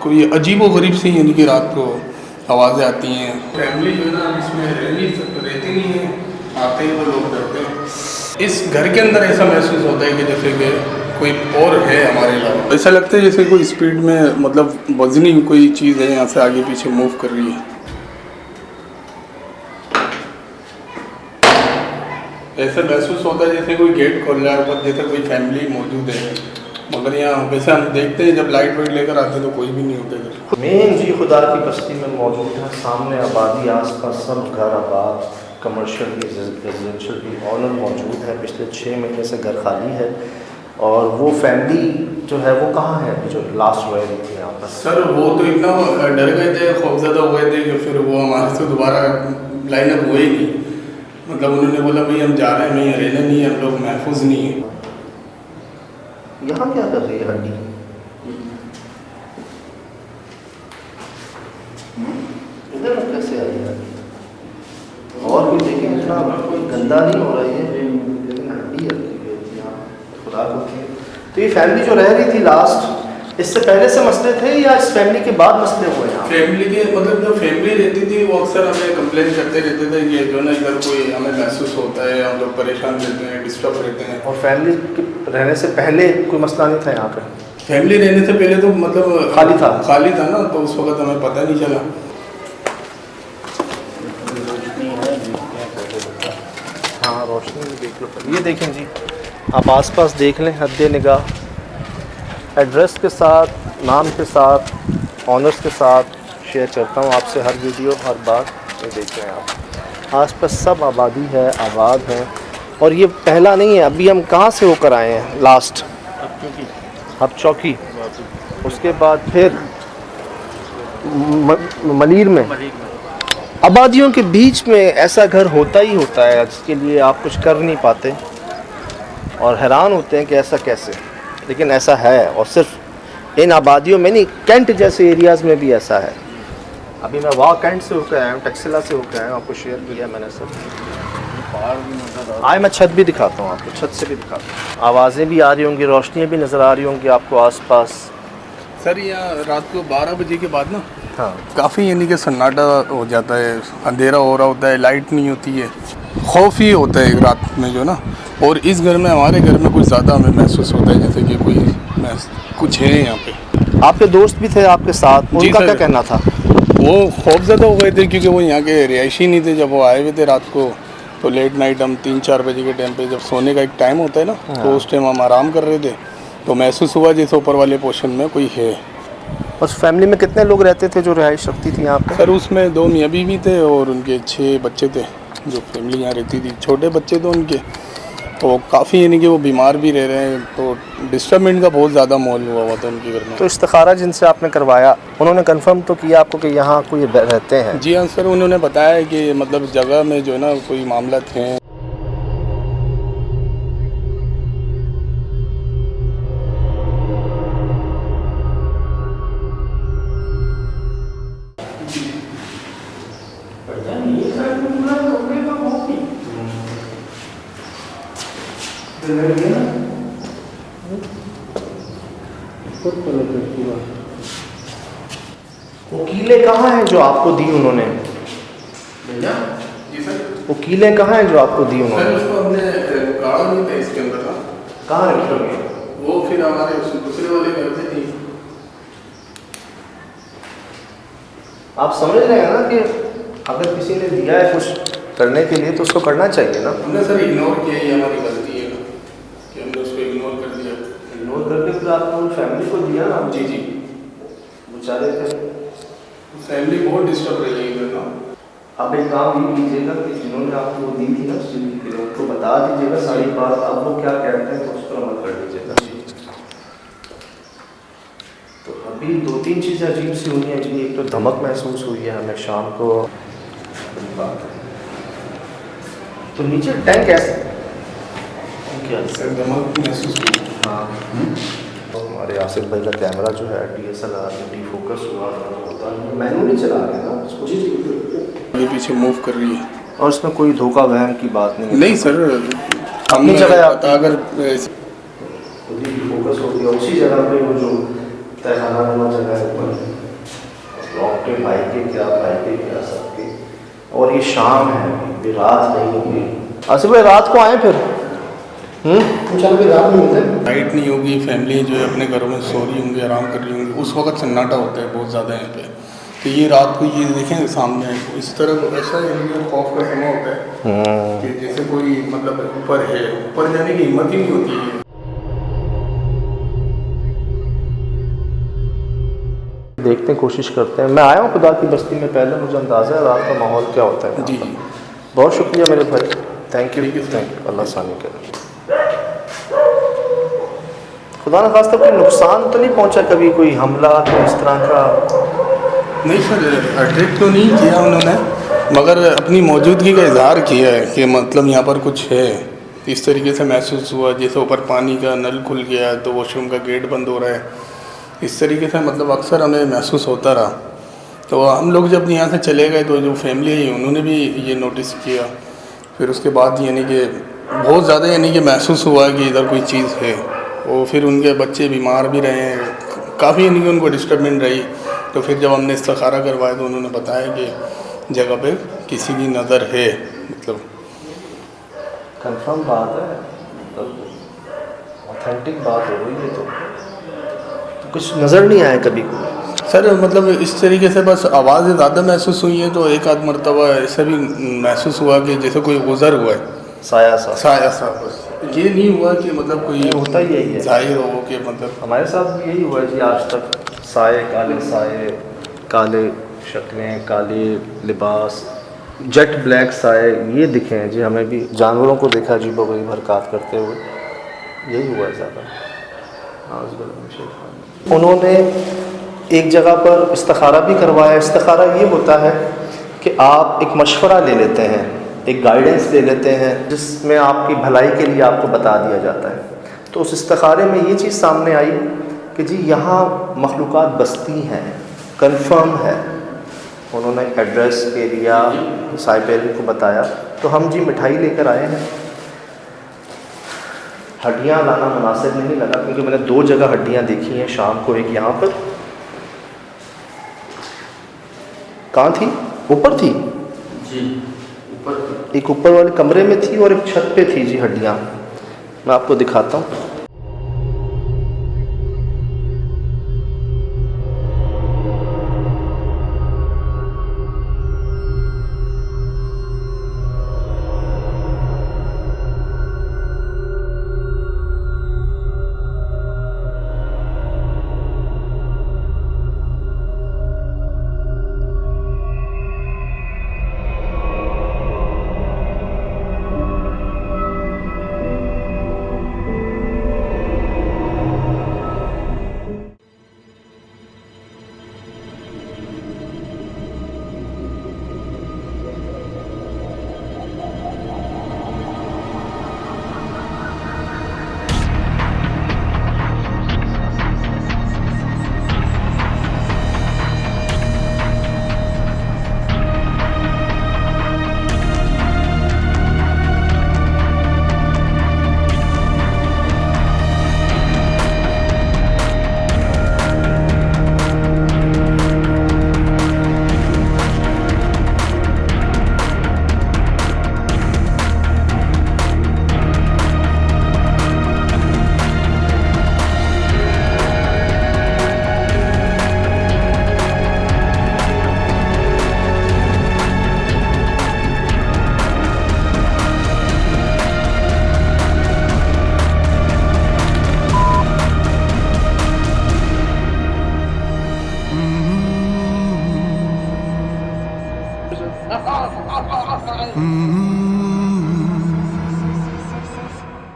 कोई अजीबो-गरीब सी यानी कि रात को आवाज़ें आती हैं। फैमिली जो है ना इसमें रहती नहीं है, आते ही वो लोग डरते हैं। इस घर के अंदर ऐसा महसूस होता है कि जैसे कि कोई और है हमारे अलावा। ऐसा लगता है जैसे कोई स्पीड में मतलब वज़नी कोई चीज़ है यहाँ से आगे पीछे मूव कर रही है। ऐसा महसूस होता है जैसे कोई गेट खोल रहा है ऊपर, जैसे कोई फैमिली मौजूद है, मगर यहाँ वैसे हम देखते हैं जब लाइट वाइट लेकर आते हैं तो कोई भी नहीं होता इधर। मेन जी खुदा की बस्ती में मौजूद है, सामने आबादी, आसपास सब घर आबाद, कमर्शियल भी रेजिडेंशियल भी ऑनर मौजूद है। पिछले 6 महीने से घर खाली है। और वो फैमिली जो है वो कहाँ है जो लास्ट रह रही थी यहाँ पर? सर वो तो इतना डर गए थे, खौफजदा हुए थे कि फिर वो हमारे से दोबारा लाइनअप हुए ही नहीं। मतलब उन्होंने बोला भाई हम जा रहे हैं, नहीं रहना नहीं है, हम लोग महफूज नहीं है। यहाँ क्या कर रही है हड्डी? इधर कैसे आई है? और भी देखें, इतना कोई गंदा नहीं हो रहा है, लेकिन हड्डी रखी हुई है यहाँ खुदा को। तो ये फैमिली जो रह रही थी लास्ट, इससे पहले से मसले थे या इस फैमिली के बाद मसले हुए हैं? फैमिली के मतलब जब फैमिली रहती थी वो अक्सर हमें कंप्लेन करते रहते थे कि जो ना इधर कोई हमें महसूस होता है, हम लोग परेशान रहते हैं, डिस्टर्ब रहते हैं। और फैमिली के रहने से पहले कोई मसला नहीं था यहाँ पे? फैमिली रहने से पहले तो मतलब खाली था ना, तो उस वक्त हमें पता नहीं चला। हाँ रोशनी भी देख लो। ये देखें जी, आप आसपास देख लें, हद निगाह एड्रेस के साथ, नाम के साथ, ऑनर्स के साथ शेयर करता हूँ आपसे हर वीडियो हर बात। ये देख रहे हैं आप, आसपास सब आबादी है, आबाद है। और ये पहला नहीं है, अभी हम कहाँ से होकर आए हैं लास्ट? अब चौकी, उसके बाद फिर मलीर में। आबादियों के बीच में ऐसा घर होता ही होता है जिसके लिए आप कुछ कर नहीं पाते और हैरान होते हैं कि ऐसा कैसे, लेकिन ऐसा है। और सिर्फ इन आबादियों में नहीं, कैंट जैसे एरियाज़ में भी ऐसा है। अभी मैं वहाँ कैंट से होकर आया हूँ, टक्सिला से होकर आया हूँ, आपको शेयर किया मैंने सब। आए मैं छत भी दिखाता हूँ आपको, छत से भी दिखाता हूँ। आवाज़ें भी आ रही होंगी, रोशनियाँ भी नज़र आ रही होंगी आपको आसपास। सर यहाँ रात को 12 बजे के बाद ना हाँ काफ़ी यानी कि सन्नाटा हो जाता है, अंधेरा हो रहा होता है, लाइट नहीं होती है, खौफ ही होता है रात में जो ना। और इस घर में, हमारे घर में कुछ ज़्यादा हमें महसूस होता है जैसे कि कोई कुछ है यहाँ पे। आपके दोस्त भी थे आपके साथ, उनका क्या कहना था? वो खौफज़दा हो गए थे क्योंकि वो यहाँ के रिहायशी नहीं थे। जब वो आए हुए थे रात को तो लेट नाइट, हम 3-4 बजे के टाइम पे, जब सोने का एक टाइम होता है ना, तो उस टाइम हम आराम कर रहे थे, तो महसूस हुआ जैसे ऊपर वाले पोर्शन में कोई है। उस फैमिली में कितने लोग रहते थे जो रिहाइश रखती थी यहाँ पे? सर उसमें 2 मियाँ बीवी थे और उनके 6 बच्चे थे। जो फैमिली यहाँ रहती थी, छोटे बच्चे थे उनके, तो काफ़ी यानी कि वो बीमार भी रह रहे हैं, तो डिस्टर्बमेंट का बहुत ज़्यादा माहौल हुआ था उनके घर में। तो इस्तिखारा जिनसे आपने करवाया, उन्होंने कंफर्म तो किया आपको कि यहाँ कोई रहते हैं? जी हाँ सर, उन्होंने बताया कि मतलब जगह में जो है ना कोई मामला थे। वकीलें कहाँ हैं जो आपको दी उन्होंने? जी सर। वकीलें कहाँ हैं जो आपको दी सर उन्होंने? उसको हमने गाड़ा नहीं था इसके अंदर ना, कहाँ रखी हुई? वो फिर हमारे दूसरे वाले घर से थी। आप समझ रहे हैं ना कि अगर किसी ने दिया है कुछ करने के लिए तो उसको करना चाहिए ना। हमने सर इग्नोर किया, ये हमारी गलती है ना कि हमने उसको इग्नोर कर दिया। इग्नोर करके फिर आपने उन फैमिली को दिया ना। जी जी, बेचारे थे, फैमिली बहुत डिस्टर्ब रही है इधर ना। आप एक काम ये कीजिएगा कि जिन्होंने आपको वो दी थी ना जिंदगी के लिए, उनको बता दीजिएगा सारी बात, अब वो क्या कहते हैं तो उस पर अमल कर लीजिएगा। तो अभी 2-3 चीज़ें अजीब सी हुई हैं जी। एक तो धमक महसूस हुई है हमें शाम को। तो नीचे टैंक कैसे क्या सर धमक महसूस हुई। हाँ, तो हमारे आसिफ भाई का कैमरा जो है DSLR में डिफोकस हुआ होता है, मैनुअली चला रहे हैं ना उसको। जी ये पीछे मूव कर रही है और इसमें कोई धोखा वहम की बात नहीं है। नहीं सर, अपनी जगह अगर फोकस हो गया उसी जगह पे, वो जो तहखाना वाला जगह है ऊपर छोटे भाई के क्या, भाई के क्या, सबके। और ये शाम है, अभी रात नहीं होगी। आसिफ भाई रात को आए फिर इंशाल्लाह भी रात नहीं होते। लाइट नहीं होगी, फैमिली जो है अपने घरों में सो रही होंगी, आराम कर रही होंगी, उस वक्त सन्नाटा होता है बहुत ज़्यादा यहाँ पे। तो ये रात को ये देखें सामने इस तरह ऐसा खौफ का समय होता है कि जैसे कोई मतलब ऊपर है, ऊपर जाने की हिम्मत ही नहीं होती है। देखते हैं, कोशिश करते हैं। मैं आया हूँ खुदा की बस्ती में पहले, मुझे अंदाज़ा है रात का माहौल क्या होता है। जी जी, बहुत शुक्रिया मेरे भाई, थैंक यू ठीक है, थैंक यू। अल्लाह सानी करे। खुदा न खास्ता कोई नुकसान तो नहीं पहुँचा कभी, कोई हमला तो इस तरह का? नहीं सर, अट्रैक्ट तो नहीं किया उन्होंने, मगर अपनी मौजूदगी का इजहार किया है कि मतलब यहाँ पर कुछ है। इस तरीके से महसूस हुआ जैसे ऊपर पानी का नल खुल गया तो वॉशरूम का गेट बंद हो रहा है, इस तरीके से मतलब अक्सर हमें महसूस होता रहा। तो हम लोग जब यहाँ से चले गए तो जो फैमिली है उन्होंने भी ये नोटिस किया। फिर उसके बाद यानी कि बहुत ज़्यादा यानी कि महसूस हुआ कि इधर कोई चीज़ है। और फिर उनके बच्चे बीमार भी रहे हैं, काफ़ी यानी कि उनको डिस्टर्बेंस रही। तो फिर जब हमने इस्तिखारा करवाया तो उन्होंने बताया कि जगह पे किसी की नज़र है, मतलब कंफर्म बात है, ऑथेंटिक बात हो गई है। तो कुछ नज़र नहीं आया कभी को सर, मतलब इस तरीके से बस आवाज़ें ज़्यादा महसूस हुई है। तो एक आध मरतबा ऐसा भी महसूस हुआ कि जैसे कोई गुज़र हुआ है, साया सा। साया सा। बस ये नहीं हुआ कि मतलब कोई होता ही यही है, जाहिर हो कि मतलब हमारे साथ भी यही हुआ है जी आज तक। साए, काले शक्लें, काले लिबास, जेट ब्लैक साए ये दिखे हैं जी हमें भी। जानवरों को देखा जी बगई हरकत करते हुए, यही हुआ है ज़्यादा। उन्होंने एक जगह पर इस्तिखारा भी करवाया। इस्तिखारा ये होता है कि आप एक मशवरा ले लेते हैं, एक गाइडेंस ले लेते हैं जिसमें आपकी भलाई के लिए आपको बता दिया जाता है। तो उस इस्तिखारे में ये चीज़ सामने आई कि जी यहाँ मखलूक़ात बसती हैं, कंफर्म है। उन्होंने एड्रेस, एरिया, साइबर को बताया। तो हम जी मिठाई लेकर आए हैं। हड्डियाँ लाना मुनासिब नहीं लगा क्योंकि मैंने 2 जगह हड्डियाँ देखी हैं शाम को। एक यहाँ पर, कहाँ थी? ऊपर थी जी, ऊपर एक ऊपर वाले कमरे में थी और एक छत पे थी जी हड्डियाँ। मैं आपको दिखाता हूँ। Mm-hmm.